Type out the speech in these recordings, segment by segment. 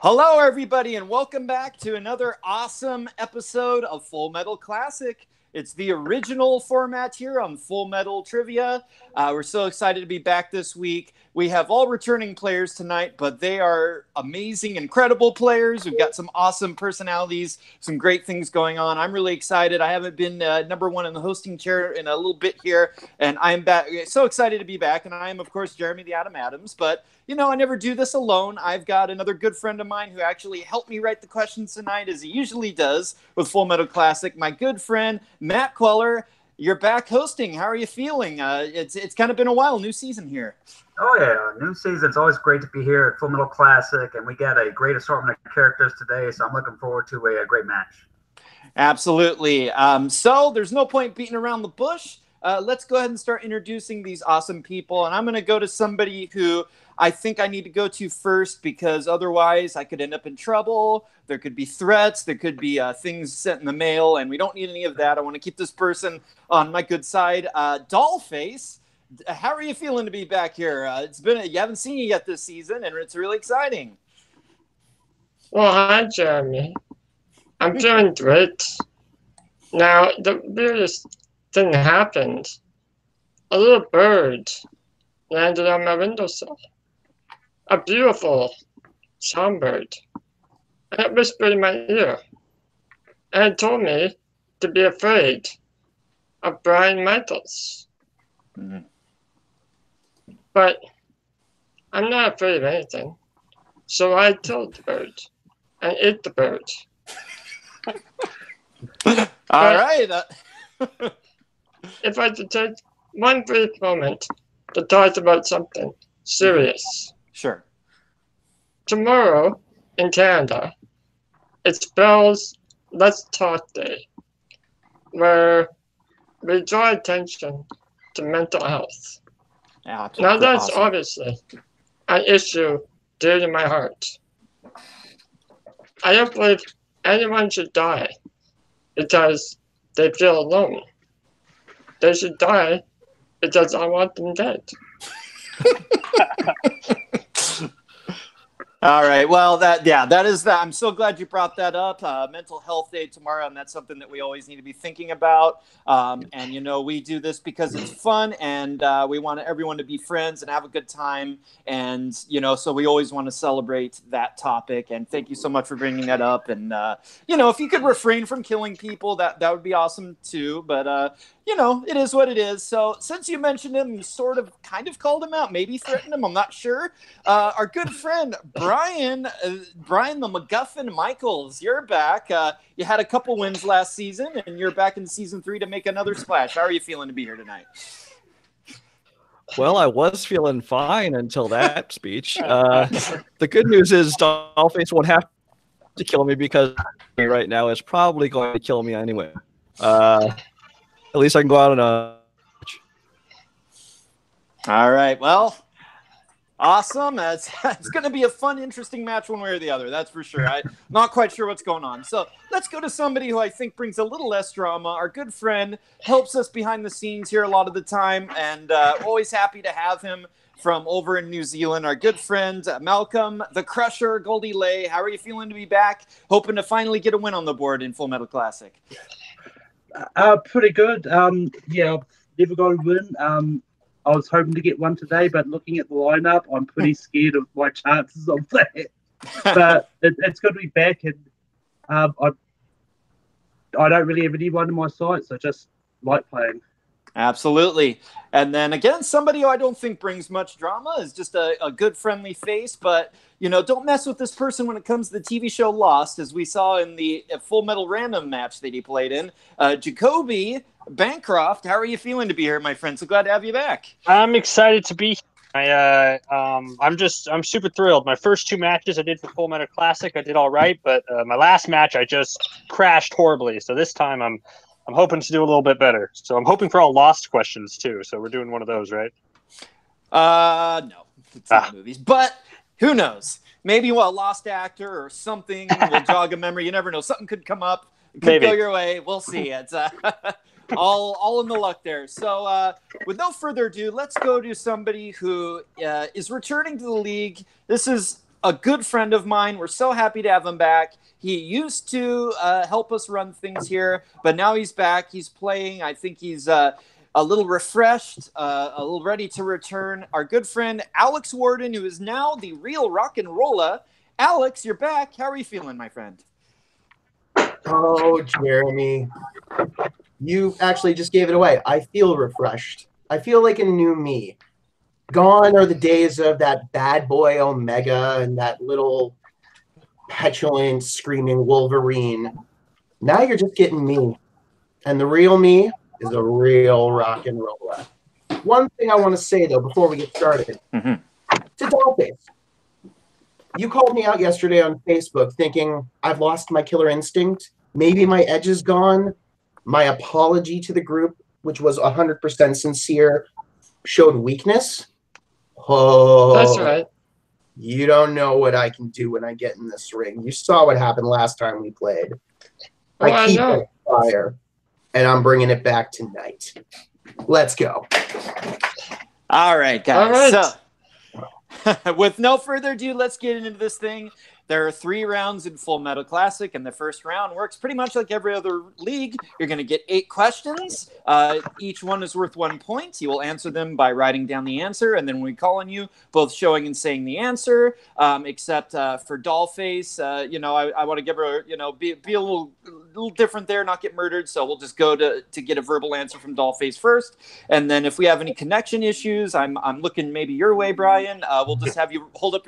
Hello, everybody, and welcome back to another awesome episode of Full Metal Classic. It's the original format here on Full Metal Trivia. We're so excited to be back this week. We have all returning players tonight, but they are amazing, incredible players. We've got some awesome personalities, some great things going on. I'm really excited. I haven't been number one in the hosting chair in a little bit here, and I'm back. So excited to be back. And I am, of course, Jeremy the Atom Adams, but you know, I never do this alone. I've got another good friend of mine who actually helped me write the questions tonight, as he usually does with Full Metal Classic. My good friend, Matt Cuellar. You're back hosting. How are you feeling? It's kind of been a while. New season here. Oh, yeah. New season. It's always great to be here at Full Metal Classic, and we got a great assortment of characters today, so I'm looking forward to a great match. Absolutely. So there's no point beating around the bush. Let's go ahead and start introducing these awesome people, and I'm going to go to somebody who I think I need to go to first, because otherwise I could end up in trouble. There could be threats. There could be things sent in the mail, and we don't need any of that. I want to keep this person on my good side. Dollface, how are you feeling to be back here? You haven't seen you yet this season, and it's really exciting. Well, hi, Jeremy. I'm doing great. Now, the weirdest thing happened. A little bird landed on my windowsill. A beautiful songbird. And it whispered in my ear. And it told me to be afraid of Brian Michaels. Mm-hmm. But I'm not afraid of anything. So I killed the bird and ate the bird. All right. If I could take one brief moment to talk about something serious. Sure. Tomorrow in Canada, it's Bell's Let's Talk Day, where we draw attention to mental health. Yeah, now, that's awesome. Obviously an issue dear to my heart. I don't believe anyone should die because they feel alone. They should die because I want them dead. All right. Well, that is that. I'm so glad you brought that up. Mental Health Day tomorrow, and that's something that we always need to be thinking about. And you know, we do this because it's fun, and we want everyone to be friends and have a good time. And you know, so we always want to celebrate that topic. And thank you so much for bringing that up. And you know, if you could refrain from killing people, that would be awesome too. But you know, it is what it is. So since you mentioned him, you sort of kind of called him out, maybe threatened him, I'm not sure. Our good friend, Brian the MacGuffin Michaels, you're back. You had a couple wins last season, and you're back in season 3 to make another splash. How are you feeling to be here tonight? Well, I was feeling fine until that speech. The good news is Dollface won't have to kill me, because right now is probably going to kill me anyway. At least I can go out on a... All right. Well, awesome. It's going to be a fun, interesting match one way or the other. That's for sure. I'm not quite sure what's going on. So let's go to somebody who I think brings a little less drama. Our good friend helps us behind the scenes here a lot of the time, and always happy to have him from over in New Zealand. Our good friend, Malcolm, the Crusher, Goldie Lay. How are you feeling to be back? Hoping to finally get a win on the board in Full Metal Classic. Pretty good. Yeah, I've never got a win. I was hoping to get one today, but looking at the lineup, I'm pretty scared of my chances of that. But it's good to be back, and I don't really have anyone in my sight, so just like playing. Absolutely. And then again, somebody who I don't think brings much drama, is just a good friendly face, but you know, don't mess with this person when it comes to the TV show Lost, as we saw in the Full Metal Random match that he played in. Jacoby Bancroft, how are you feeling to be here, my friend? So glad to have you back. I'm excited to be here. I'm super thrilled. My first 2 matches I did for Full Metal Classic, I did all right, but my last match I just crashed horribly. So this time I'm hoping to do a little bit better. So I'm hoping for all Lost questions too. So we're doing one of those, right? No, it's not movies, but who knows? Maybe a Lost actor or something will jog a memory. You never know. Something could come up. It could go your way. We'll see. It's all in the luck there. So with no further ado, let's go to somebody who is returning to the league. This is a good friend of mine. We're so happy to have him back. He used to help us run things here, but now he's back. He's playing. I think he's a little refreshed, a little ready to return. Our good friend Alex Worden, who is now the real rock and roller. Alex, you're back. How are you feeling, my friend? Oh, Jeremy, you actually just gave it away. I feel refreshed. I feel like a new me. Gone are the days of that bad boy Omega and that little petulant, screaming Wolverine. Now you're just getting me. And the real me is a real rock and roller. One thing I want to say, though, before we get started, to Dollface. You called me out yesterday on Facebook thinking I've lost my killer instinct. Maybe my edge is gone. My apology to the group, which was 100% sincere, showed weakness. Oh, That's right. You don't know what I can do when I get in this ring. You saw what happened last time we played. I keep it fire, and I'm bringing it back tonight. Let's go. All right, guys. All right. So, with no further ado, let's get into this thing. There are 3 rounds in Full Metal Classic, and the first round works pretty much like every other league. You're going to get 8 questions. Each one is worth 1 point. You will answer them by writing down the answer, and then when we call on you, both showing and saying the answer. Except for Dollface, I want to give her, be a little different there, not get murdered. So we'll just go to get a verbal answer from Dollface first, and then if we have any connection issues, I'm looking maybe your way, Brian. We'll just have you hold up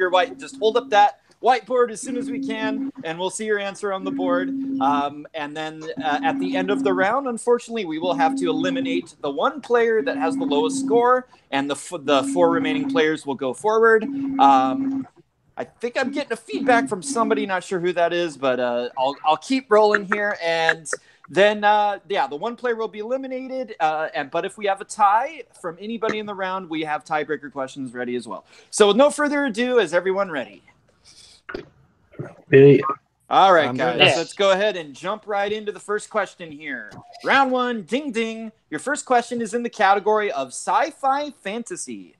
that whiteboard as soon as we can, and we'll see your answer on the board. And then at the end of the round, unfortunately, we will have to eliminate the one player that has the lowest score, and the 4 remaining players will go forward. I think I'm getting a feedback from somebody, not sure who that is, but I'll keep rolling here. And then, the one player will be eliminated. But if we have a tie from anybody in the round, we have tiebreaker questions ready as well. So with no further ado, is everyone ready? Really? All right, guys, ready. let's go ahead and jump right into the first question here. Round 1, ding, ding. Your first question is in the category of sci-fi fantasy.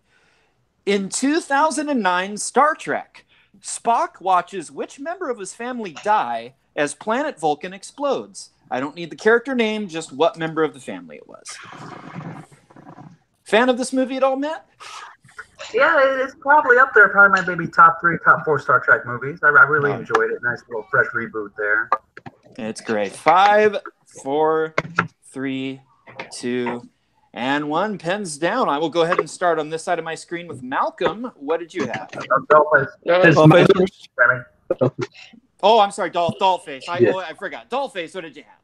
In 2009 Star Trek, Spock watches which member of his family die as planet Vulcan explodes? I don't need the character name, just what member of the family it was. Fan of this movie at all, Matt? Yeah, it's probably up there. Probably my maybe top 3, top 4 Star Trek movies. I really enjoyed it. Nice little fresh reboot there. It's great. 5, 4, 3, 2, and 1. Pens down. I will go ahead and start on this side of my screen with Malcolm. What did you have? Oh, I'm sorry, Dollface. I forgot. Dollface, what did you have?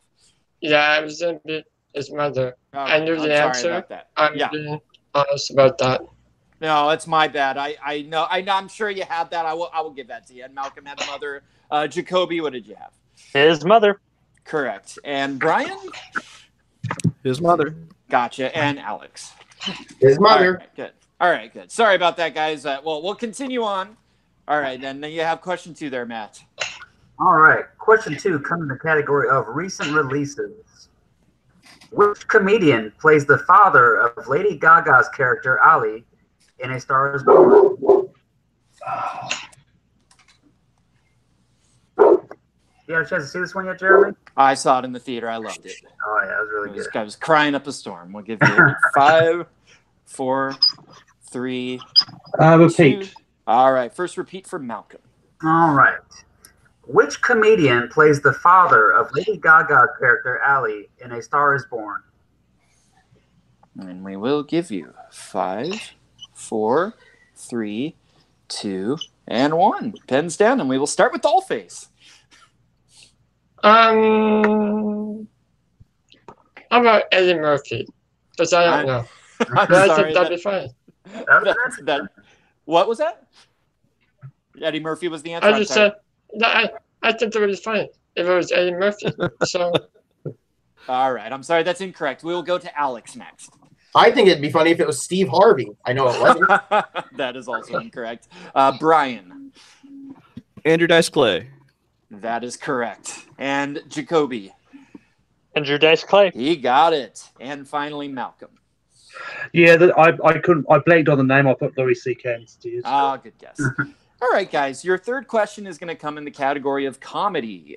Yeah, I was going to be his mother. Oh, I knew the answer. Sorry about that. I'm being honest about that. No, it's my bad. I know. I'm sure you have that. I will give that to you. And Malcolm had a mother. Jacoby, what did you have? His mother. Correct. And Brian? His mother. Gotcha. And Alex? His mother. All right, good. Sorry about that, guys. We'll continue on. All right, then you have question 2 there, Matt. All right. Question 2 comes in the category of recent releases. Which comedian plays the father of Lady Gaga's character, Ali, in A Star is Born? You had a chance to see this one yet, Jeremy? I saw it in the theater. I loved it. Oh, yeah, it was really good. I was crying up a storm. We'll give you 5, 4, 3, Repeat. 2. All right, first repeat for Malcolm. All right. Which comedian plays the father of Lady Gaga's character, Ali, in A Star is Born? And we will give you 5, 4, 3, 2, and 1. Pens down, and we will start with Dollface. How about Eddie Murphy? Because I don't know. I'm But I sorry. think that'd be fine. What was that? Eddie Murphy was the answer. I just said I think that would be fine if it was Eddie Murphy. So. All right. I'm sorry. That's incorrect. We will go to Alex next. I think it'd be funny if it was Steve Harvey. I know it wasn't. That is also incorrect. Brian. Andrew Dice Clay. That is correct. And Jacoby. Andrew Dice Clay. He got it. And finally, Malcolm. Yeah, I couldn't. I blanked on the name. I put Louis C.K. instead. Ah, good guess. All right, guys. Your third question is going to come in the category of comedy.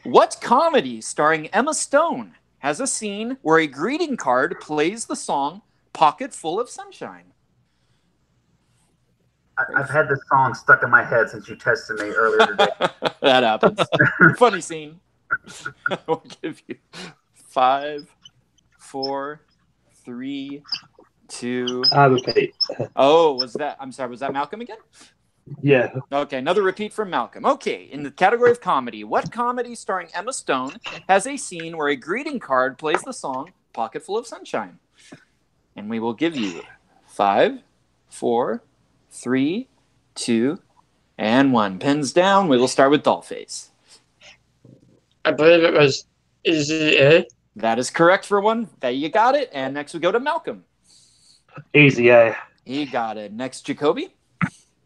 What comedy starring Emma Stone has a scene where a greeting card plays the song Pocket Full of Sunshine? I've had this song stuck in my head since you tested me earlier today. That happens. Funny scene. I'll give you 5, 4, 3, 2. Repeat. Oh, was that Malcolm again? Yeah. Okay, another repeat from Malcolm. Okay, in the category of comedy, what comedy starring Emma Stone has a scene where a greeting card plays the song Pocket Full of Sunshine? And we will give you 5, 4, 3, 2, and 1. Pens down. We will start with Dollface. I believe it was Easy A. That is correct for one. There you got it. And next we go to Malcolm. Easy A. He got it. Next, Jacoby.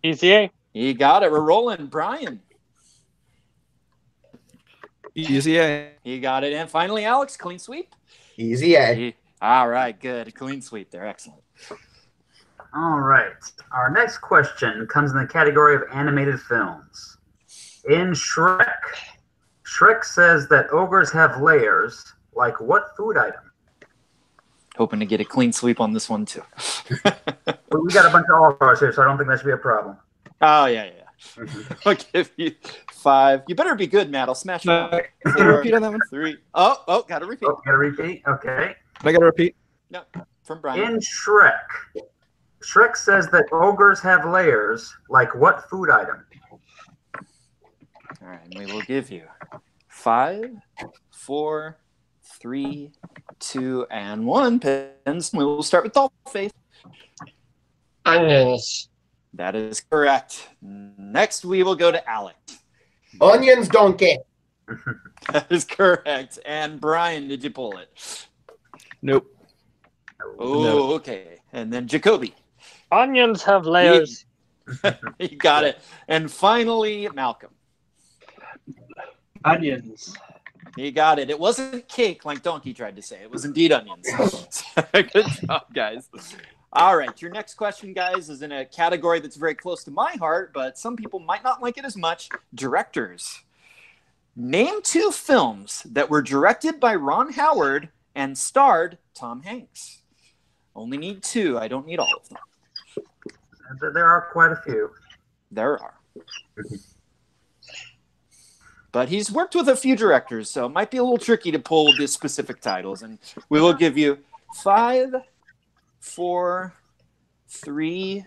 Easy A. He got it. We're rolling. Brian. Easy A. He got it. And finally, Alex. Clean sweep. Easy A. All right. Good. Clean sweep there. Excellent. All right. Our next question comes in the category of animated films. In Shrek, Shrek says that ogres have layers. Like what food item? Hoping to get a clean sweep on this one, too. Well, we got a bunch of all-stars here, so I don't think that should be a problem. Oh, yeah. I'll give you 5. You better be good, Matt. I'll smash you. Can you repeat on that one? 3. Oh, got to repeat. Oh, gotta repeat? Okay. I got to repeat? No, from Brian. In Shrek, Shrek says that ogres have layers. Like what food item? All right, and we will give you 5, 4, 3, 2, and 1. Pens. We will start with Dollface. Onions. That is correct. Next, we will go to Alex. Onions, donkey. That is correct. And Brian, did you pull it? Nope. Oh, No. okay. And then Jacoby. Onions have layers. You got it. And finally, Malcolm. Onions. You got it. It wasn't cake like Donkey tried to say. It was indeed onions. Good job, guys. All right. Your next question, guys, is in a category that's very close to my heart, but some people might not like it as much. Directors. Name 2 films that were directed by Ron Howard and starred Tom Hanks. Only need 2. I don't need all of them. There are quite a few. There are. But he's worked with a few directors, so it might be a little tricky to pull the specific titles. And we will give you 5, 4, 3,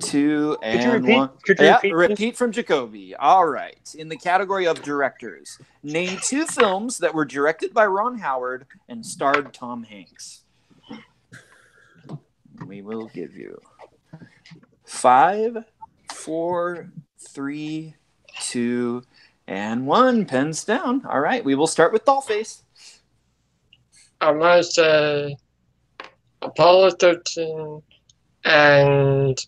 2, and 1. Could you repeat from Jacoby. All right. In the category of directors, name 2 films that were directed by Ron Howard and starred Tom Hanks. We will give you 5, 4, 3, 2, and 1. Pens down. All right. We will start with Dollface. I might say Apollo 13 and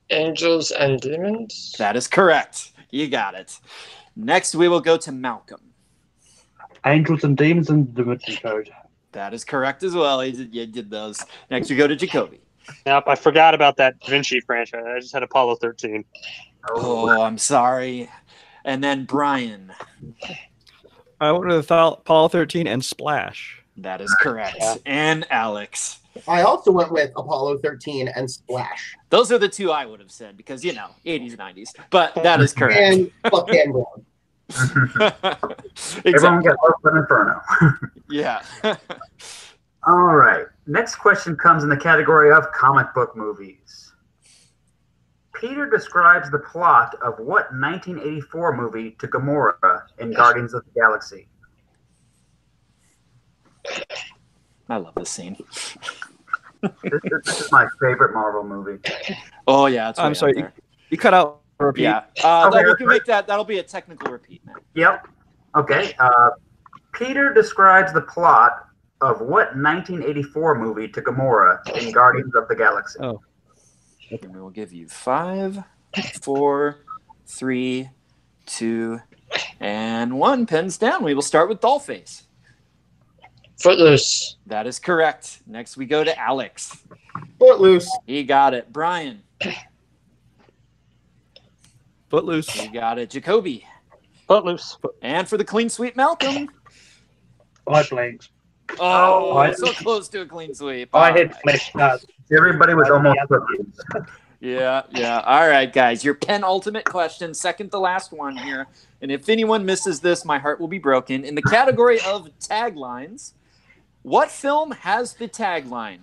Angels and Demons. That is correct. You got it. Next, we will go to Malcolm. Angels and Demons and Da Vinci Code. That is correct as well. You did those. Next, we go to Jacoby. Nope, I forgot about that Da Vinci franchise. I just had Apollo 13. Oh, I'm sorry. And then Brian. I would have thought Apollo 13 and Splash. That is correct. Yeah. And Alex. I also went with Apollo 13 and Splash. Those are the 2 I would have said because, 80s, 90s. But that is correct. And Fuck Dan Brown. Everyone got Love and Inferno. Yeah. All right. Next question comes in the category of comic book movies. Peter describes the plot of what 1984 movie to Gamora in Guardians of the Galaxy? I love this scene. This is my favorite Marvel movie. Oh, yeah. It's I'm sorry. You cut out. Repeat. Yeah. Okay, We can make that. That'll be a technical repeat, man. Yep. Okay. Peter describes the plot of what 1984 movie to Gamora in Guardians of the Galaxy? Oh. And we will give you 5, 4, 3, 2, and 1. Pens down. We will start with Dollface. Footloose. That is correct. Next, we go to Alex. Footloose. He got it. Brian. Footloose. You got it. Jacoby. Footloose. And for the clean sweep, Malcolm. I blanked. Oh, so close to a clean sweep. I All had right. flash cards. Everybody was almost Footloose. Yeah. All right, guys. Your penultimate question, second to last one here. And if anyone misses this, my heart will be broken. In the category of taglines, what film has the tagline,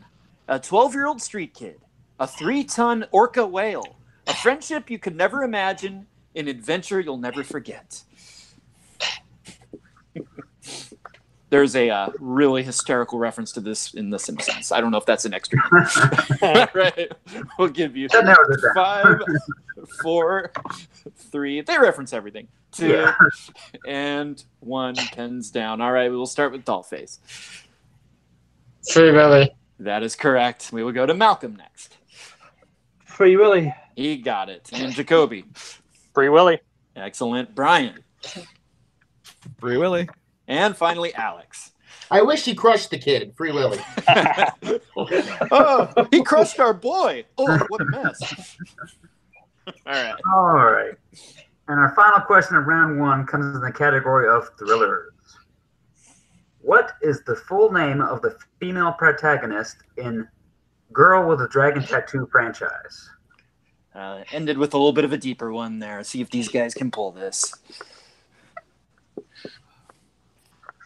a 12-year-old street kid, a 3-ton orca whale, a friendship you could never imagine, an adventure you'll never forget? There's a really hysterical reference to this in The Simpsons. I don't know if that's an extra. Right. We'll give you 5, 4, 3. They reference everything. 2, and 1. Pens down. All right, we will start with Dollface. Free Willy. That is correct. We will go to Malcolm next. Free Willy. He got it. And Jacoby. Free Willy. Excellent. Brian. Free Willy. And finally, Alex. I wish he crushed the kid. Free Willy. Oh, he crushed our boy. Oh, what a mess. All right. And our final question of round 1 comes in the category of thrillers. What is the full name of the female protagonist in Girl with a Dragon Tattoo franchise? Ended with a little bit of a deeper one there. See if these guys can pull this.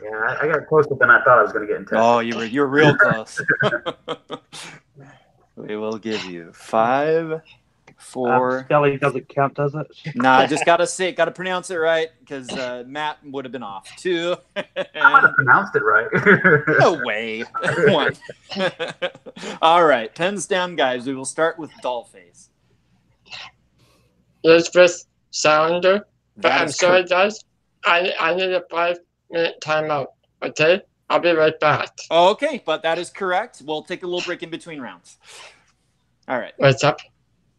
Yeah, I got closer than I thought I was going to get in touch. Oh, you're real close. We will give you 5, 4. Spelling doesn't count, does it? Nah, I just gotta pronounce it right because Matt would have been off. 2. I might have pronounced it right. No way. 1. All right, pens down, guys. We will start with Dollface. Elizabeth Salander. But That I'm is sorry, guys. I need a 5-minute timeout. Okay? I'll be right back. Okay, but that is correct. We'll take a little break in between rounds. All right. What's up?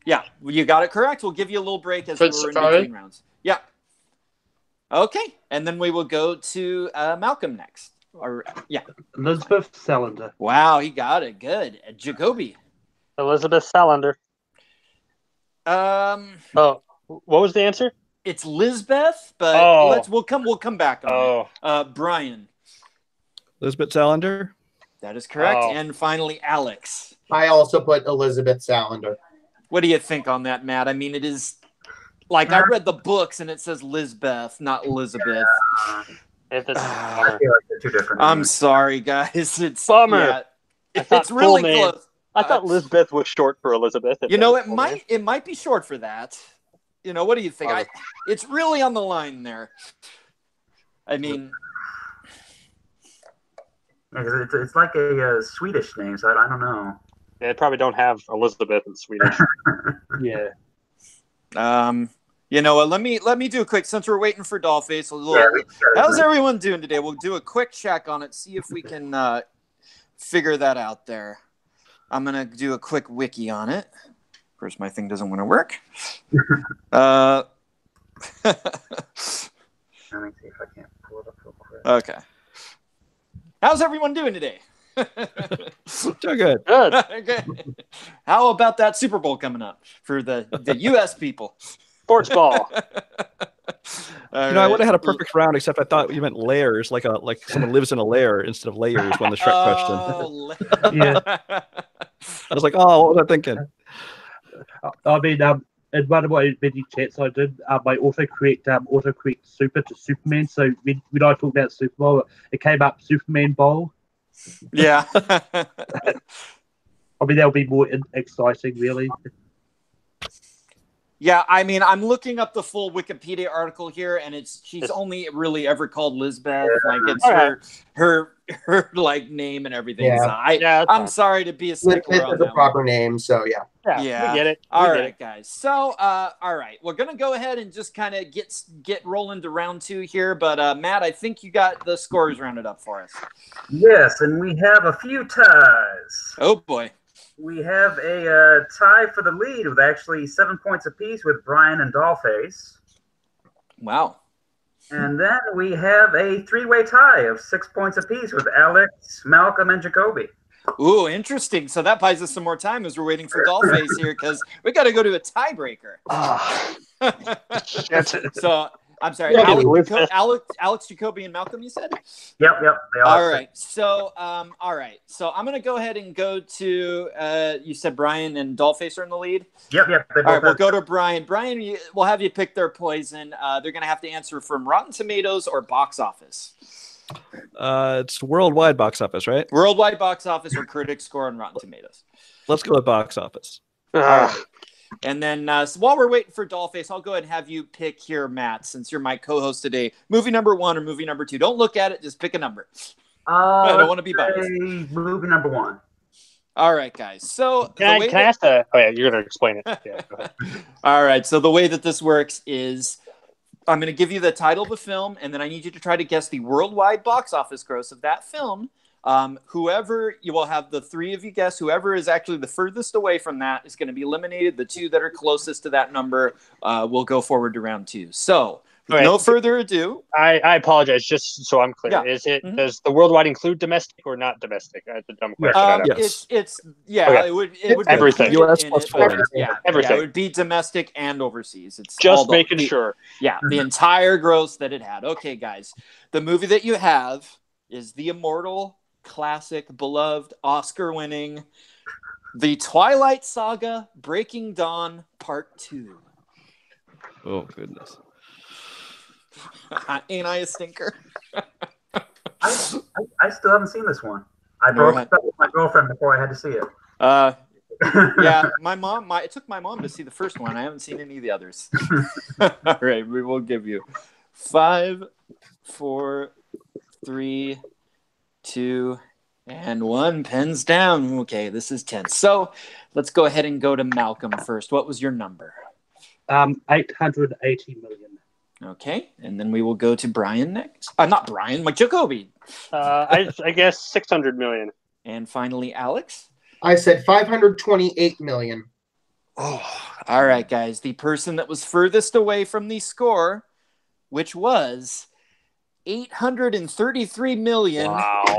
Yeah, you got it correct. We'll give you a little break as we're in between rounds. Yeah. Okay, and then we will go to Malcolm next. Elizabeth Salander. Wow, he got it. Good. Jacoby. Elizabeth Salander. Oh, what was the answer? It's Lisbeth, but we'll come back on it. Brian. Elizabeth Salander. That is correct. And finally, Alex. I also put Elizabeth Salander. What do you think on that, Matt? I mean, it is like I read the books and it says Lisbeth, not Elizabeth. I feel like they're two different I'm names. sorry, guys. It's Bummer. It's really close. I thought Lisbeth was short for Elizabeth. You know, it might be short for that. You know, what do you think? It's really on the line there. I mean, it's like a Swedish name, so I don't know. They probably don't have Elizabeth in Swedish. Yeah. You know what? Let me do a quick, since we're waiting for Dollface. How's everyone doing today? We'll do a quick check on it, see if we can figure that out there. I'm gonna do a quick wiki on it. Of course, my thing doesn't want to work. Let me see if I can pull it up real quick. Okay. How's everyone doing today? Doing good. Good. Okay. How about that Super Bowl coming up for the U.S. people? Sports ball. I would have had a perfect round, except I thought you meant layers, like someone lives in a lair instead of layers. When the Shrek question. Yeah. I was like, oh, what was I thinking? I mean, in one of my many chats I did, my autocorrect super to Superman. So when I talk about Super Bowl, it came up Superman Bowl. Yeah. I mean, that'll be more exciting, really. Yeah, I mean, I'm looking up the full Wikipedia article here, and she's only really ever called Lisbeth. Like, it's her like name and everything. Yeah. So I'm sorry to be a stickler Lisbeth on is the that proper one. name, so yeah. Yeah, we get it. All right, guys. So, all right, we're gonna go ahead and just kind of get rolling to round 2 here. But Matt, I think you got the scores rounded up for us. Yes, and we have a few ties. Oh boy. We have a tie for the lead with actually 7 points apiece with Brian and Dollface. Wow. And then we have a 3-way tie of 6 points apiece with Alex, Malcolm, and Jacoby. Ooh, interesting. So that buys us some more time as we're waiting for Dollface here, because we got to go to a tiebreaker. So I'm sorry, Yeah, Alex, Jacoby, and Malcolm. You said. Yep. They All right. So, all right. So I'm gonna go ahead and go to. You said Brian and Dollface are in the lead. Yep. They All right. both We'll go to Brian. Brian, we'll have you pick their poison. They're gonna have to answer from Rotten Tomatoes or box office. It's worldwide box office, right? Worldwide box office or critic score on Rotten Tomatoes. Let's go with box office. All right. And then so while we're waiting for Dollface, I'll go ahead and have you pick here, Matt, since you're my co-host today. Movie number 1 or movie number 2. Don't look at it. Just pick a number. I don't want to be biased. Movie number 1. All right, guys. So can I ask the? Oh yeah, you're gonna explain it. Yeah, go ahead. All right. So the way that this works is I'm going to give you the title of a film, and then I need you to try to guess the worldwide box office gross of that film. Whoever you will have the 3 of you guess, whoever is actually the furthest away from that is going to be eliminated. The 2 that are closest to that number will go forward to round 2. So, with no further ado, I apologize. Just so I'm clear, does the worldwide include domestic or not domestic? That's a dumb question. Yes. It would everything. US plus 40. Everything. Yeah, it would be domestic and overseas. It's just making sure. Yeah, the entire gross that it had. Okay, guys, the movie that you have is the immortal, classic, beloved, Oscar-winning, The Twilight Saga: Breaking Dawn Part 2. Oh goodness! Ain't I a stinker? I still haven't seen this one. I broke up with my girlfriend before I had to see it. Yeah, it took my mom to see the first one. I haven't seen any of the others. All right, we will give you 5, 4, 3, 2, and 1. Pens down. Okay, this is tense. So let's go ahead and go to Malcolm first. What was your number? 880 million. Okay, and then we will go to Brian next. Not Brian, like Jacoby. I guess 600 million. And finally, Alex. I said 528 million. Oh, all right, guys. The person that was furthest away from the score, which was 833 million,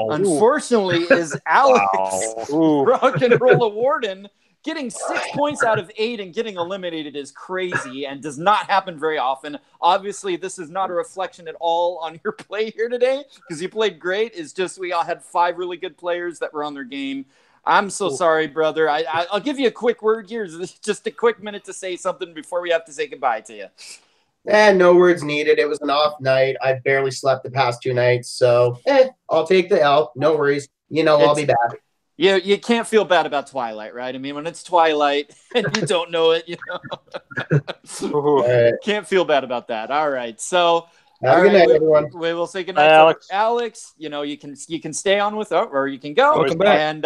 unfortunately, is Alex. Rock and Roll Worden. Getting 6 points out of 8 and getting eliminated is crazy and does not happen very often. Obviously, this is not a reflection at all on your play here today because you played great. It's just we all had 5 really good players that were on their game. I'm so sorry, brother. I'll give you a quick word here. Just a quick minute to say something before we have to say goodbye to you. No words needed. It was an off night. I barely slept the past 2 nights, so I'll take the L. No worries. I'll be back. You can't feel bad about Twilight, right? I mean, when it's Twilight and you don't know it, can't feel bad about that. All right, so have a good night, everyone. We will say good night, Alex. Alex, you can stay on with us, or you can go. Welcome back. And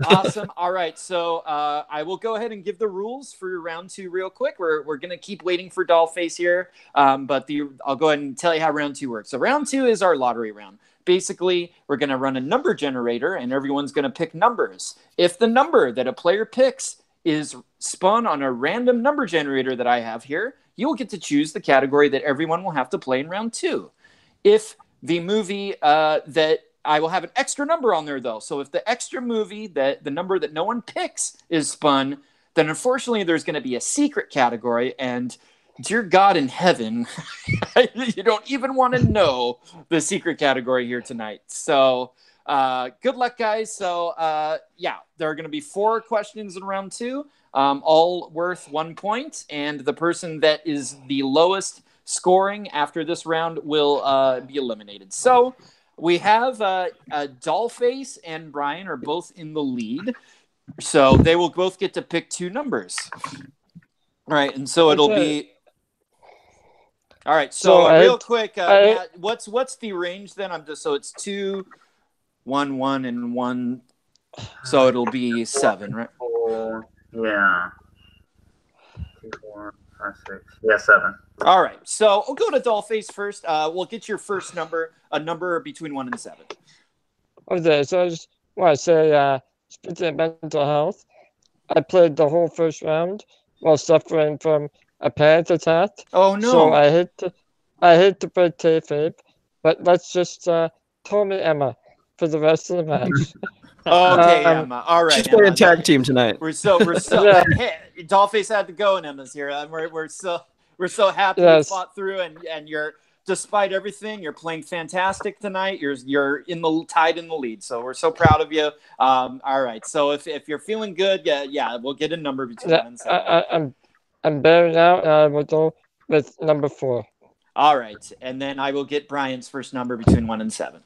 awesome. All right, so I will go ahead and give the rules for round 2 real quick. We're gonna keep waiting for Dollface here, but I'll go ahead and tell you how round 2 works. So round 2 is our lottery round. Basically, we're going to run a number generator, and everyone's going to pick numbers. If the number that a player picks is spun on a random number generator that I have here, you'll get to choose the category that everyone will have to play in round 2. If the movie that I will have an extra number on there, though. So if the extra movie, that the number that no one picks is spun, then unfortunately there's going to be a secret category, and dear God in heaven, you don't even want to know the secret category here tonight. So good luck, guys. So there are going to be 4 questions in round 2, all worth 1 point. And the person that is the lowest scoring after this round will be eliminated. So we have Dollface and Brian are both in the lead. So they will both get to pick 2 numbers. All right, and so it'll be... All right, so real quick, Matt, what's the range then? So it's 2, 1, 1, and 1. So it'll be 7, right? 4, yeah. 2, 4, 5, 6. Yeah, 7. All right, so we'll go to Dollface first. We'll get your first number, a number between 1 and 7. Okay, so I just want to say, speaking of mental health, I played the whole first round while suffering from a panic attack. Oh no! So I hate to break kayfabe, but let's just call me Emma for the rest of the match. Okay, Emma. All right. She's playing Emma. tag team tonight. We're so Yeah. hey, Dollface had to go and Emma's here. We're so happy Yes. you fought through and you're despite everything, you're playing fantastic tonight. You're tied in the lead. So we're so proud of you. All right. So if you're feeling good, yeah, we'll get a number between 1 and 7. I'm better now, and I will go with number 4. All right. And then I will get Brian's first number between 1 and 7.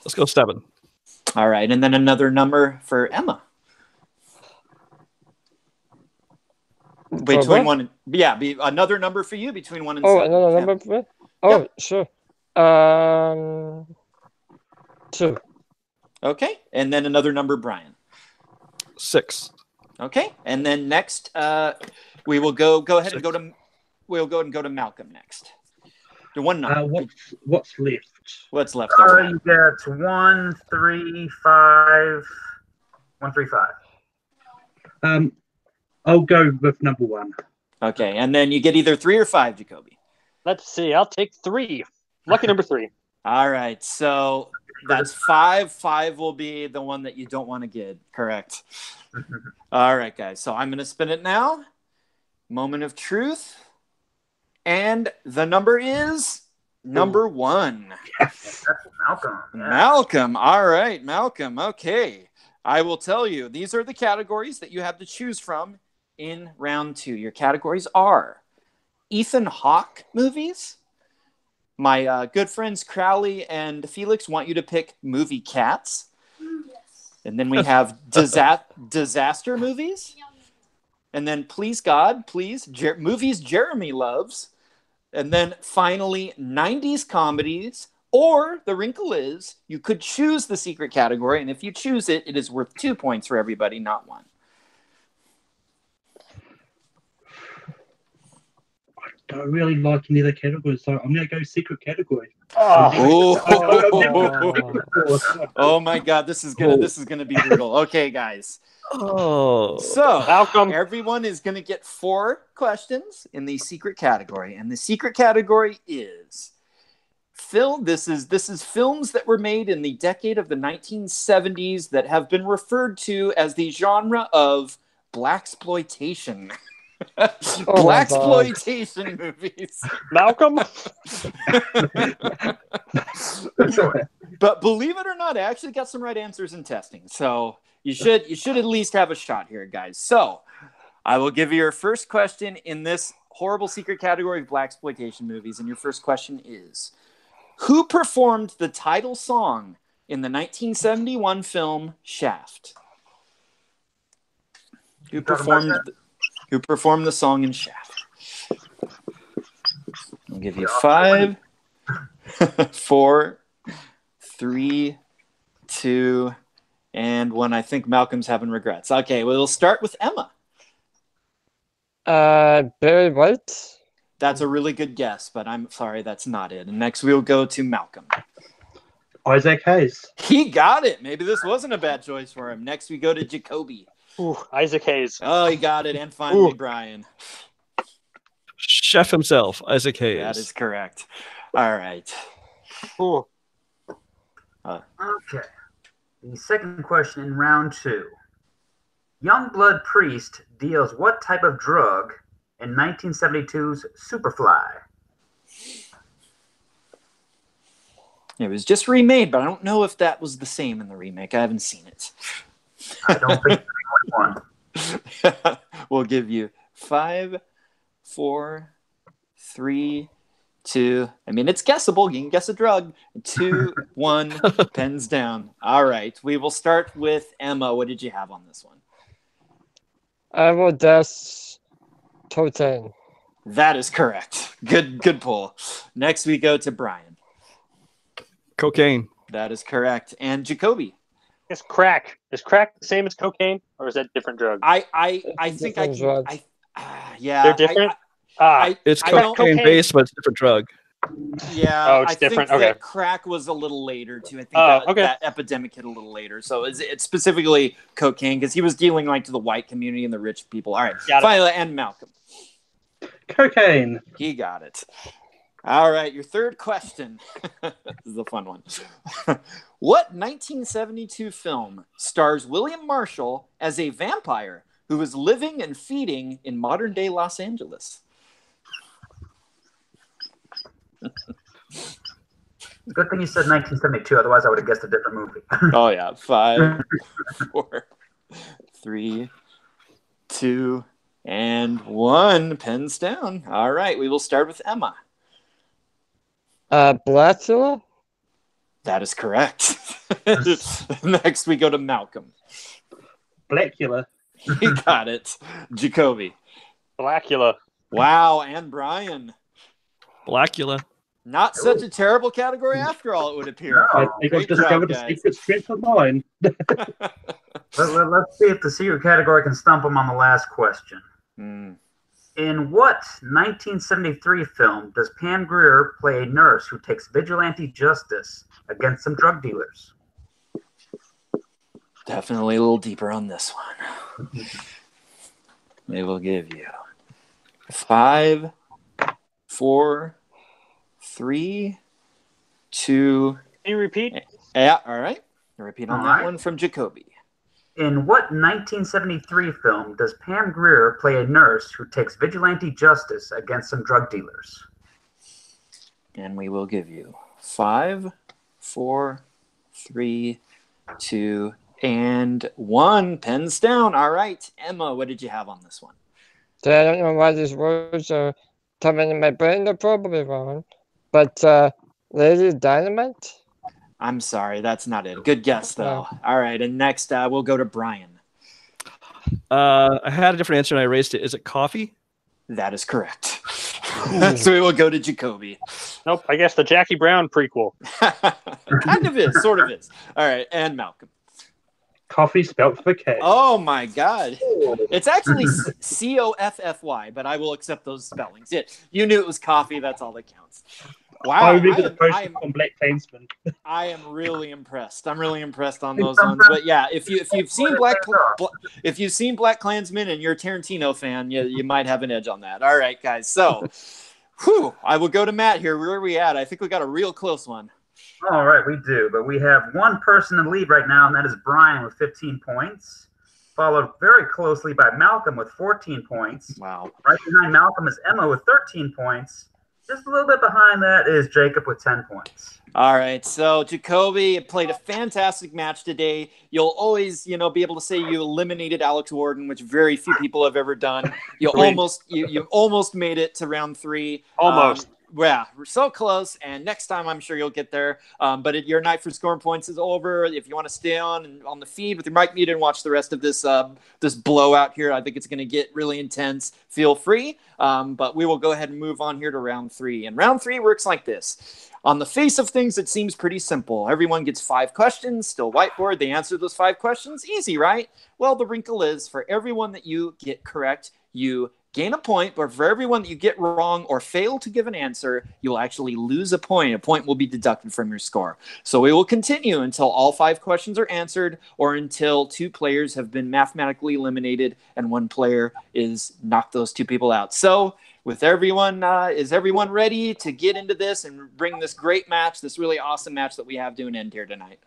Let's go 7. All right. And then another number for Emma. Between one, be another number for you between 1 and 7. Another number for me? Oh, sure. 2. Okay. And then another number, Brian. 6. Okay. And then next, we will go ahead and we'll go and go to Malcolm next. The one number. What's left? What's left? Over You get 1, 3, 5. 1, 3, 5. I'll go with number 1. Okay. And then you get either 3 or 5, Jacoby. Let's see. I'll take 3. Lucky number 3. All right. So that's 5. 5 will be the one that you don't want to get. Correct. All right, guys. So I'm going to spin it now. Moment of truth. And the number is number 1. That's Malcolm. Yeah. Malcolm. All right, Malcolm. Okay. I will tell you, these are the categories that you have to choose from in round 2. Your categories are Ethan Hawke movies. My good friends Crowley and Felix want you to pick movie cats. And then we have disaster movies. And then Please God, Please, movies Jeremy loves. And then finally, 90s comedies. Or the wrinkle is, you could choose the secret category. And if you choose it, it is worth 2 points for everybody, not 1. I don't really like any of the categories, so I'm going to go secret category. Oh my God, this is gonna be brutal. Okay, guys. Oh. So Malcolm. everyone is gonna get 4 questions in the secret category, and the secret category is film. This is films that were made in the decade of the 1970s that have been referred to as the genre of blaxploitation. Blaxploitation movies. Malcolm. But believe it or not, I actually got some right answers in testing. So you should at least have a shot here, guys. So I will give you your first question in this horrible secret category of blaxploitation movies. And your first question is, who performed the title song in the 1971 film Shaft? Who performed the song in Shaft? I'll give you 5, 4, 3, 2, and 1. I think Malcolm's having regrets. Okay, we'll start with Emma. Barry White. That's a really good guess, but I'm sorry, that's not it. And next we'll go to Malcolm. Isaac Hayes. He got it. Maybe this wasn't a bad choice for him. Next we go to Jacoby. Ooh, Isaac Hayes. Oh, he got it. And finally, Brian. Chef himself, Isaac Hayes. That is correct. All right. Ooh. Okay. The second question in round 2. Youngblood Priest deals what type of drug in 1972's Superfly? It was just remade, but I don't know if that was the same in the remake. I haven't seen it. I don't think it's one. We'll give you 5, 4, 3, 2. I mean, it's guessable. You can guess a drug. 2, 1, pens down. All right. We will start with Emma. What did you have on this one? I will guess cocaine. That is correct. Good pull. Next, we go to Brian. Cocaine. That is correct. And Jacoby. It's crack. Is crack the same as cocaine, or is that a different drug? I think I Different can. drug. Yeah. They're different. It's I don't- cocaine based, but it's a different drug. Yeah, Oh, it's I think different. that Okay. crack was a little later too. I think Okay. that epidemic hit a little later. So it's specifically cocaine because he was dealing like to the white community and the rich people. All right, Got it. finally, and Malcolm, Cocaine. he got it. All right, your third question. This is a fun one. What 1972 film stars William Marshall as a vampire who is living and feeding in modern-day Los Angeles? Good thing you said 1972, otherwise I would have guessed a different movie. Oh, yeah. 5, 4, 3, 2, and 1. Pens down. All right, we will start with Emma. Blackula? That is correct. Next, we go to Malcolm. Blackula. You got it. Jacoby. Blackula. Wow, and Brian. Blackula. Not such a terrible category after all, it would appear. I think I've Great job, discovered a guys. secret strength of mine. Let's see if the secret category can stump him on the last question. In what 1973 film does Pam Grier play a nurse who takes vigilante justice against some drug dealers? Definitely a little deeper on this one. They will give you 5, 4, 3, 2. Can you repeat? Yeah, all right. Repeat on All that right. one from Jacoby. In what 1973 film does Pam Grier play a nurse who takes vigilante justice against some drug dealers? And we will give you 5, 4, 3, 2, and 1. Pens down. All right. Emma, what did you have on this one? So I don't know why these words are coming in my brain. They're probably wrong. But Lady Dynamite? I'm sorry. That's not it. Good guess, though. All right. And next, we'll go to Brian. I had a different answer and I erased it. Is it coffee? That is correct. So we will go to Jacoby. Nope. I guess the Jackie Brown prequel. Kind of is. Sort of is. All right. And Malcolm. Coffee spelt with a K. Oh, my God. It's actually Coffy, but I will accept those spellings. You knew it was coffee. That's all that counts. Wow. I remember the poster on Black Klansman. I am really impressed. I'm really impressed on those ones. But yeah, if you've seen Black Klansman and you're a Tarantino fan, you might have an edge on that. All right, guys. So, I will go to Matt here. Where are we at? I think we got a real close one. All right, we do. But we have one person in the lead right now, and that is Brian with 15 points, followed very closely by Malcolm with 14 points. Wow. Right behind Malcolm is Emma with 13 points. Just a little bit behind that is Jacob with 10 points. All right, so Jacoby played a fantastic match today. You'll always, be able to say you eliminated Alex Worden, which very few people have ever done. You almost made it to round 3. Almost. Yeah, we're so close, and next time I'm sure you'll get there. But your night for scoring points is over. If you want to stay on the feed with your mic muted and watch the rest of this this blowout here, I think it's going to get really intense. Feel free. But we will go ahead and move on here to round 3. And round 3 works like this. On the face of things, it seems pretty simple. Everyone gets 5 questions, still whiteboard. They answer those 5 questions. Easy, right? Well, the wrinkle is for everyone that you get correct, you gain a point, but for everyone that you get wrong or fail to give an answer, you'll actually lose a point. A point will be deducted from your score. So we will continue until all 5 questions are answered or until 2 players have been mathematically eliminated and 1 player is knocked those 2 people out. So with everyone, is everyone ready to get into this and bring this great match, this really awesome match that we have to an end here tonight?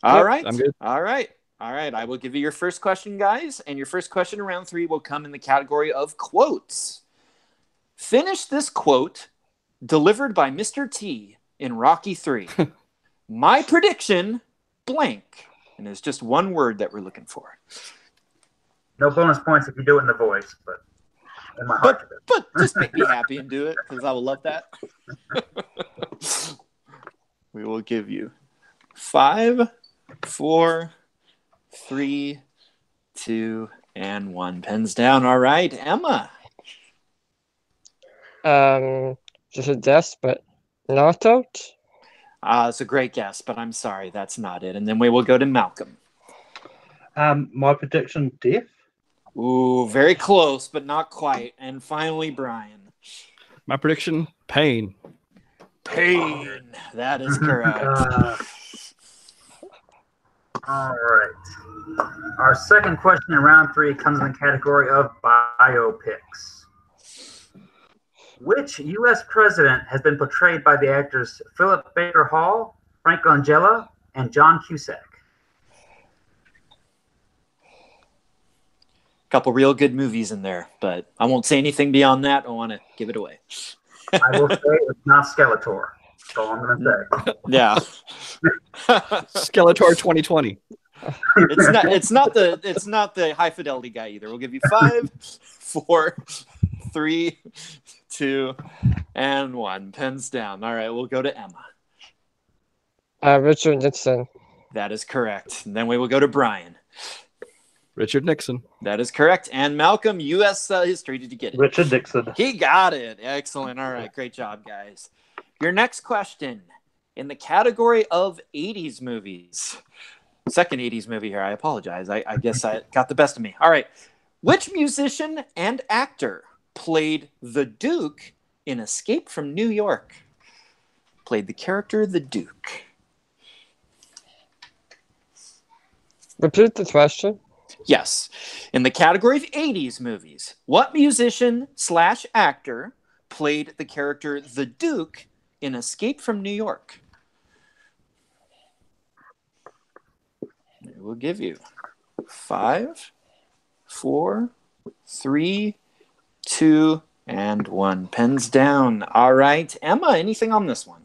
All right. I'm good. All right. I will give you your first question, guys. And your first question in round 3 will come in the category of quotes. Finish this quote delivered by Mr. T in Rocky 3. My prediction, blank. And there's just one word that we're looking for. No bonus points if you do it in the voice, but in my heart. But just make me happy and do it, because I will love that. We will give you 5, 4, 3, 2, and 1. Pens down. All right, Emma. Just a guess, but not out. It's a great guess, but I'm sorry, that's not it. And then we will go to Malcolm. My prediction, death. Ooh, very close, but not quite. And finally, Brian. My prediction, pain. Pain. That is correct. All right. Our second question in round 3 comes in the category of biopics. Which U.S. president has been portrayed by the actors Philip Baker Hall, Frank Langella, and John Cusack? Couple real good movies in there, but I won't say anything beyond that. I want to give it away. I will say it's not Skeletor. That's all I'm going to say. Yeah. Skeletor 2020. It's not the high fidelity guy either. We'll give you 5, 4, 3, 2, and 1. Pens down. All right, we'll go to Emma. Richard Nixon. That is correct. And then we will go to Brian. Richard Nixon. That is correct. And Malcolm, U.S. history. Did you get it? Richard Nixon. He got it. Excellent. All right. Great job, guys. Your next question in the category of 80s movies. Second 80s movie here. I apologize. I guess I got the best of me. All right. Which musician and actor played the Duke in Escape from New York? Played the character the Duke. Repeat the question. Yes. In the category of 80s movies, what musician / actor played the character the Duke in Escape from New York? We'll give you 5, 4, 3, 2, and 1. Pens down. All right. Emma, anything on this one?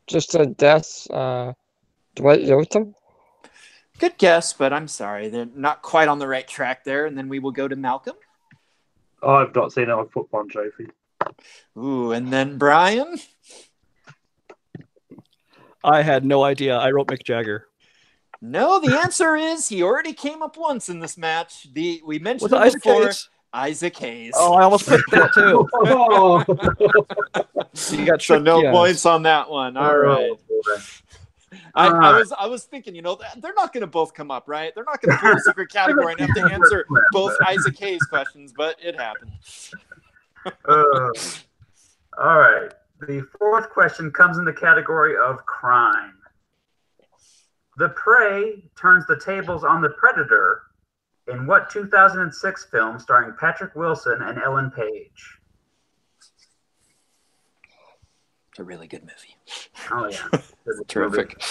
Just a guess. Dwight Yoakam. Good guess, but I'm sorry. They're not quite on the right track there. And then we will go to Malcolm. I've not seen it on Football Trophy. Ooh, and then Brian. I had no idea. I wrote Mick Jagger. No, the answer is he already came up once in this match. We mentioned Was it him Isaac before. Hayes? Isaac Hayes. Oh, I almost put that too. You got So no tricked, points on that one. All right. I was thinking, they're not going to both come up, right? They're not going to do a secret category and have to answer both Isaac Hayes questions, but it happened. All right. The fourth question comes in the category of crime. The prey turns the tables on the predator in what 2006 film starring Patrick Wilson and Ellen Page? It's a really good movie. Oh, yeah. Terrific.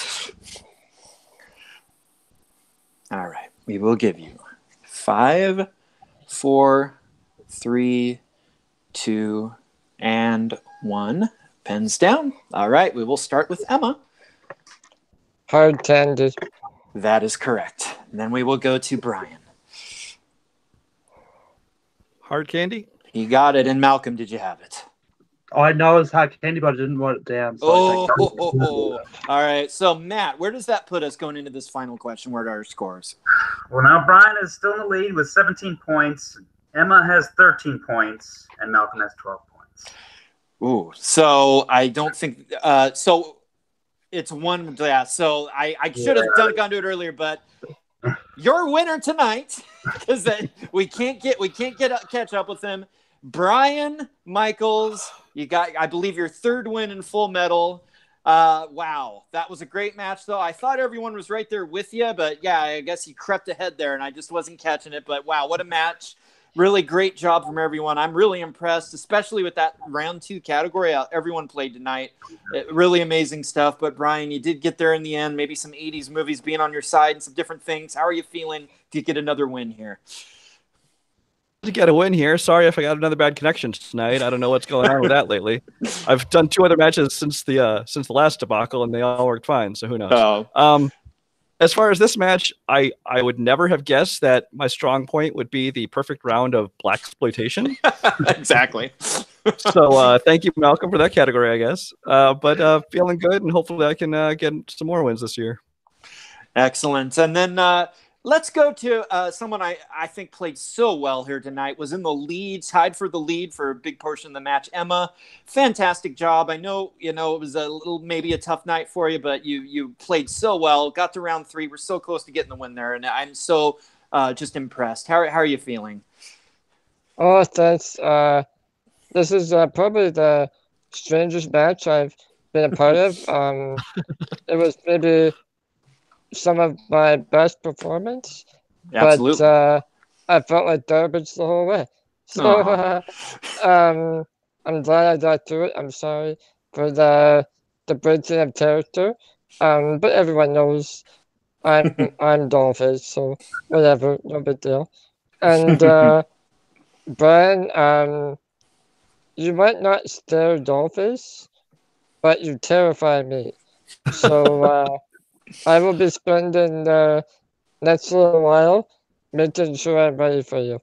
All right. We will give you 5, 4, 3, 2, and 1. Pens down. All right. We will start with Emma. Hard Candy. That is correct. And then we will go to Brian. Hard Candy? You got it. And Malcolm, did you have it? I know it's Hard Candy, but I didn't write it down. So All right. So, Matt, where does that put us going into this final question? Where are our scores? Well, now Brian is still in the lead with 17 points. Emma has 13 points, and Malcolm has 12 points. Ooh. So, I don't think so it's one. Yeah. So, I should have gone to it earlier, but your winner tonight, because we can't catch up with him. Brian Michaels, you got, I believe, your third win in Full Metal. Wow, that was a great match, though. I thought everyone was right there with you, but yeah, I guess you crept ahead there, and I just wasn't catching it. But wow, what a match. Really great job from everyone. I'm really impressed, especially with that round 2 category. Everyone played tonight. Really amazing stuff. But Brian, you did get there in the end. Maybe some 80s movies being on your side and some different things. How are you feeling to get another win here? To get a win here. Sorry if I got another bad connection tonight. I don't know what's going on with that lately. I've done 2 other matches since the last debacle, and they all worked fine. So who knows? As far as this match, I would never have guessed that my strong point would be the perfect round of blaxploitation. Exactly. So thank you, Malcolm, for that category, I guess. But feeling good, and hopefully I can get some more wins this year. Excellent. And then let's go to someone I think played so well here tonight, was in the lead, tied for the lead for a big portion of the match. Emma, fantastic job. I know, it was maybe a tough night for you, but you played so well, got to round 3. We're so close to getting the win there, and I'm so just impressed. How are you feeling? Oh, thanks. This is probably the strangest match I've been a part of. It was maybe some of my best performance, Absolutely. but I felt like garbage the whole way. So I'm glad I got through it. I'm sorry for the breaking of character. But everyone knows I'm Dollface, so whatever, no big deal. And Brian, you might not scare Dollface, but you terrify me. So I will be spending the next little while making sure I'm ready for you.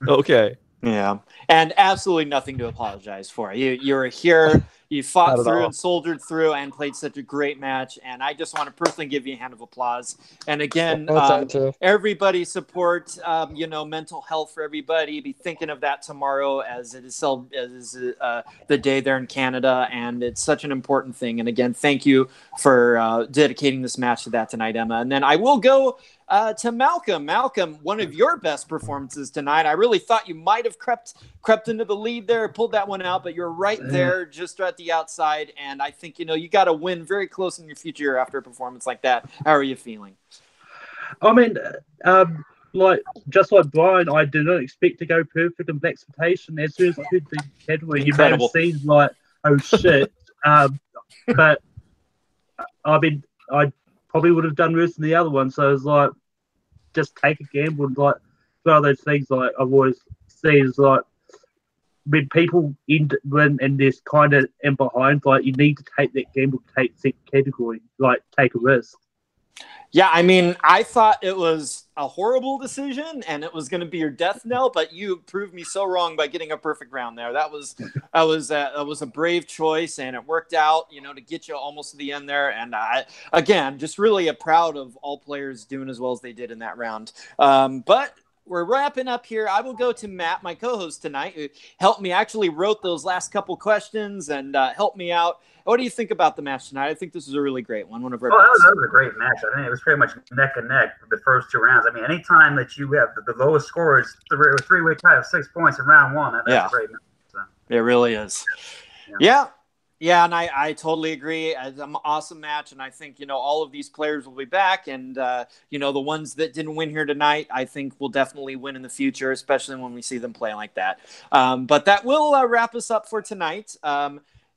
Okay. Yeah, and absolutely nothing to apologize for. You're here. You fought Not at through all. and soldiered through and played such a great match. And I just want to personally give you a hand of applause. And again, Thank you. everybody support, mental health for everybody. Be thinking of that tomorrow as it is the day there in Canada. And it's such an important thing. And again, thank you for dedicating this match to that tonight, Emma. And then I will go to Malcolm. Malcolm, one of your best performances tonight. I really thought you might have crept into the lead there, pulled that one out, but you're right there, just at the outside. And I think you got to win very close in your future after a performance like that. How are you feeling? I mean, just like Brian, I did not expect to go perfect in Black Expectation. As soon as I heard the category, you may have seen like, oh shit. But I mean, I probably would have done worse than the other one. So it's like, just take a gamble. And like, one of those things like I've always seen is like, when people win and there's kind of in behind, like you need to take that gamble, take that category, like take a risk. Yeah, I mean, I thought it was a horrible decision and it was going to be your death knell, but you proved me so wrong by getting a perfect round there. That was a brave choice, and it worked out, to get you almost to the end there. And I, again, just really proud of all players doing as well as they did in that round. But we're wrapping up here. I will go to Matt, my co-host tonight, who helped me, actually wrote those last couple questions and helped me out. What do you think about the match tonight? I think this is a really great one. One of our that was a great match. I think it was pretty much neck and neck for the first two rounds. I mean, anytime that you have the lowest score is three-way tie of 6 points in round one, that's a great match. So. It really is. Yeah, and I totally agree. It's an awesome match, and I think, all of these players will be back, and, the ones that didn't win here tonight, I think will definitely win in the future, especially when we see them play like that. But that will wrap us up for tonight.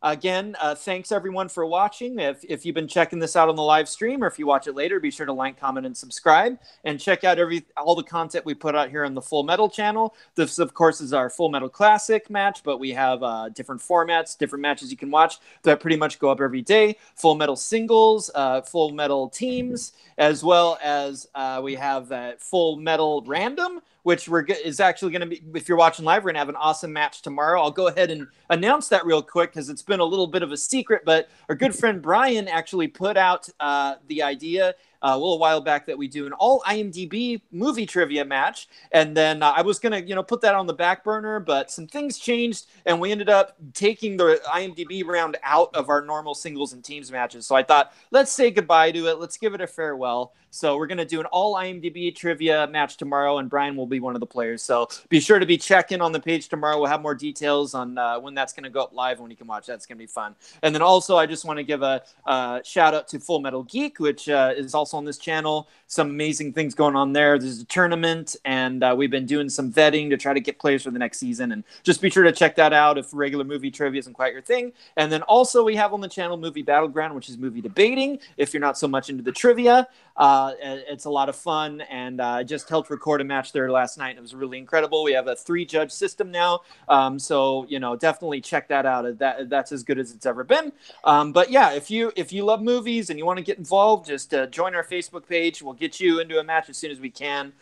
Again, thanks everyone for watching. If you've been checking this out on the live stream, or if you watch it later, be sure to like, comment, and subscribe, and check out all the content we put out here on the Full Metal channel. This, of course, is our Full Metal Classic match, but we have different formats, different matches you can watch that pretty much go up every day. Full Metal Singles, Full Metal Teams, as well as we have Full Metal Random, which is actually going to be, if you're watching live, we're going to have an awesome match tomorrow. I'll go ahead and announce that real quick because it's been a little bit of a secret, but our good friend Brian actually put out the idea a little while back that we do an all IMDb movie trivia match. And then I was going to, put that on the back burner, but some things changed and we ended up taking the IMDb round out of our normal singles and teams matches. So I thought, let's say goodbye to it. Let's give it a farewell. So we're going to do an all IMDb trivia match tomorrow, and Brian will be one of the players. So be sure to be checking on the page tomorrow. We'll have more details on when that's going to go up live, when you can watch. That's going to be fun. And then also, I just want to give a shout out to Full Metal Geek, which is also on this channel. Some amazing things going on there. There's a tournament, and we've been doing some vetting to try to get players for the next season. And just be sure to check that out if regular movie trivia isn't quite your thing. And then also, we have on the channel Movie Battleground, which is movie debating. If you're not so much into the trivia, it's a lot of fun, and I just helped record a match there last night. It was really incredible. We have a 3-judge system now, so definitely check that out. That's as good as it's ever been. But yeah, if you love movies and you want to get involved, just join our Facebook page. We'll get you into a match as soon as we can.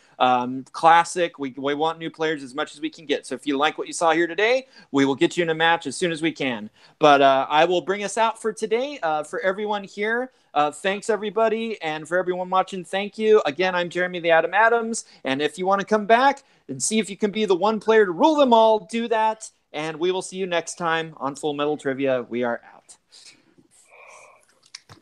Classic. We want new players as much as we can get. So if you like what you saw here today, we will get you in a match as soon as we can. But I will bring us out for today. For everyone here, thanks everybody, and for everyone watching, thank you. Again, I'm Jeremy the Adam Adams, and if you want to come back and see if you can be the one player to rule them all, do that, and we will see you next time on Full Metal Trivia. We are out.